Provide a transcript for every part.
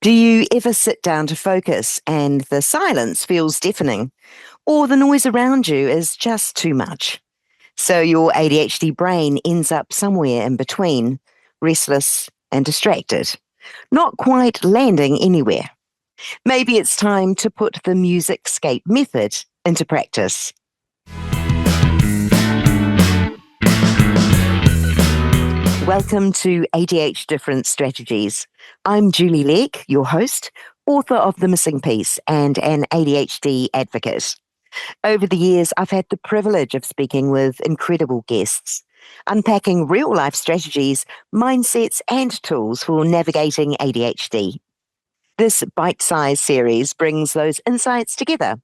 Do you ever sit down to focus and the silence feels deafening, or the noise around you is just too much? So your ADHD brain ends up somewhere in between, restless and distracted, not quite landing anywhere. Maybe it's time to put the music Scape method into practice. Welcome to ADHDifference Strategies. I'm Julie Legg, your host, author of The Missing Piece and an ADHD advocate. Over the years, I've had the privilege of speaking with incredible guests, unpacking real-life strategies, mindsets, and tools for navigating ADHD. This bite-sized series brings those insights together,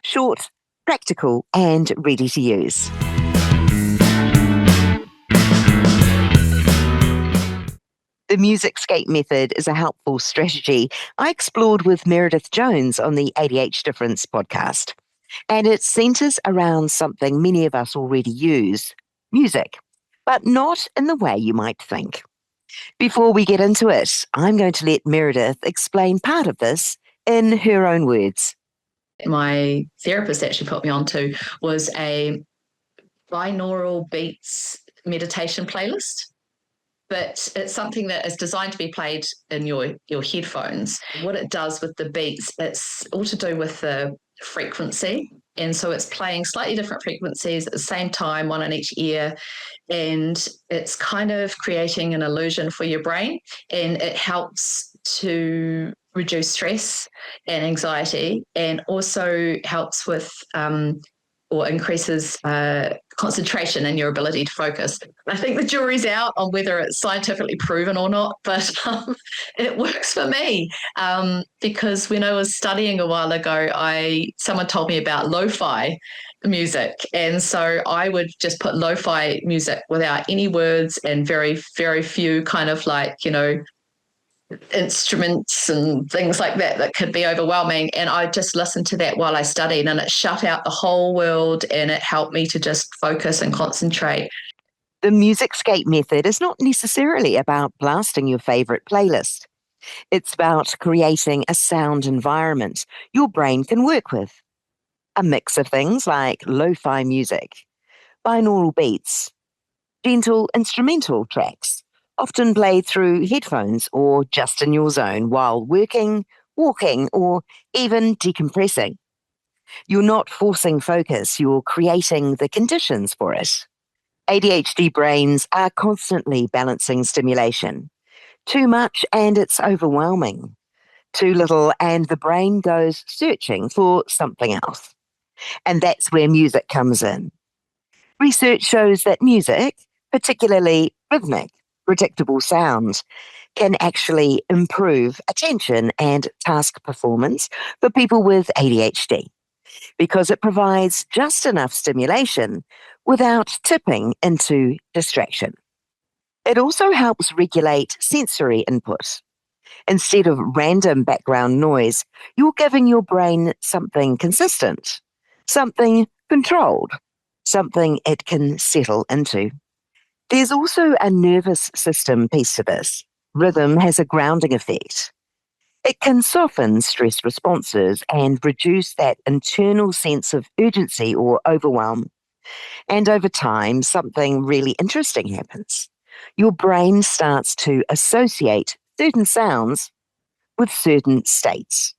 short, practical, and ready to use. The music Scape method is a helpful strategy I explored with Meredith Jones on the ADHDifference podcast. And it centers around something many of us already use, music, but not in the way you might think. Before we get into it, I'm going to let Meredith explain part of this in her own words. My therapist actually put me onto was a binaural beats meditation playlist. But it's something that is designed to be played in your headphones. What it does with the beats, it's all to do with the frequency. And so it's playing slightly different frequencies at the same time, one in each ear. And it's kind of creating an illusion for your brain. And it helps to reduce stress and anxiety, and also helps with or increases concentration and your ability to focus. I think the jury's out on whether it's scientifically proven or not, but it works for me because when I was studying a while ago, someone told me about lo-fi music. And so I would just put lo-fi music without any words and very, very few kind of instruments and things like that could be overwhelming. And I just listened to that while I studied, and it shut out the whole world, and it helped me to just focus and concentrate. The music Scape method is not necessarily about blasting your favorite playlist. It's about creating a sound environment your brain can work with. A mix of things like lo-fi music, binaural beats, gentle instrumental tracks, often played through headphones or just in your zone while working, walking, or even decompressing. You're not forcing focus, you're creating the conditions for it. ADHD brains are constantly balancing stimulation. Too much and it's overwhelming. Too little and the brain goes searching for something else. And that's where music comes in. Research shows that music, particularly rhythmic, predictable sound, can actually improve attention and task performance for people with ADHD because it provides just enough stimulation without tipping into distraction. It also helps regulate sensory input. Instead of random background noise, you're giving your brain something consistent, something controlled, something it can settle into. There's also a nervous system piece to this. Rhythm has a grounding effect. It can soften stress responses and reduce that internal sense of urgency or overwhelm. And over time, something really interesting happens. Your brain starts to associate certain sounds with certain states.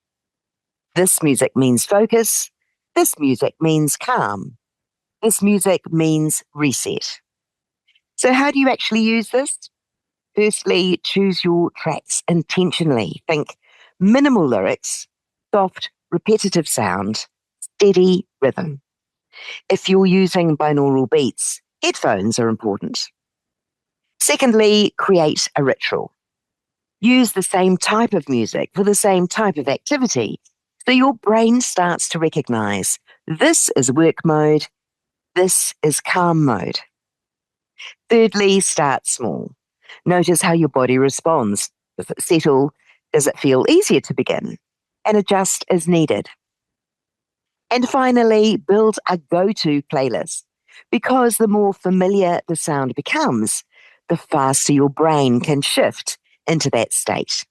This music means focus. This music means calm. This music means reset. So how do you actually use this? Firstly, choose your tracks intentionally. Think minimal lyrics, soft, repetitive sound, steady rhythm. If you're using binaural beats, headphones are important. Secondly, create a ritual. Use the same type of music for the same type of activity, so your brain starts to recognize this is work mode, this is calm mode. Thirdly, start small. Notice how your body responds. Does it settle? Does it feel easier to begin? And adjust as needed. And finally, build a go-to playlist, because the more familiar the sound becomes, the faster your brain can shift into that state.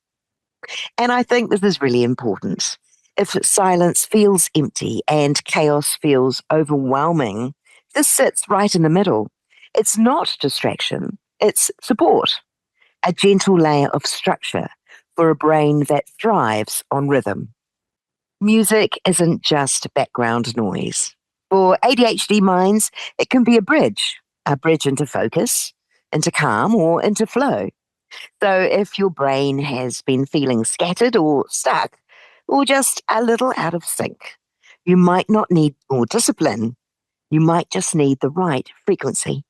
And I think this is really important. If silence feels empty and chaos feels overwhelming, this sits right in the middle. It's not distraction, it's support, a gentle layer of structure for a brain that thrives on rhythm. Music isn't just background noise. For ADHD minds, it can be a bridge into focus, into calm, or into flow. So if your brain has been feeling scattered or stuck, or just a little out of sync, you might not need more discipline. You might just need the right frequency.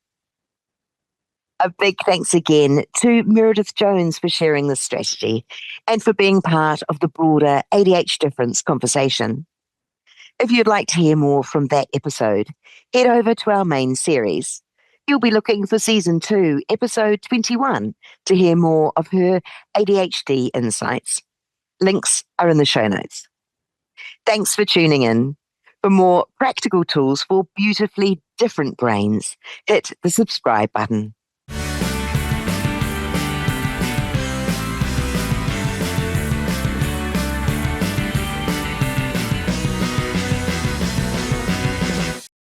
A big thanks again to Meredith Jones for sharing this strategy and for being part of the broader ADHDifference conversation. If you'd like to hear more from that episode, head over to our main series. You'll be looking for season 2, episode 21, to hear more of her ADHD insights. Links are in the show notes. Thanks for tuning in. For more practical tools for beautifully different brains, hit the subscribe button.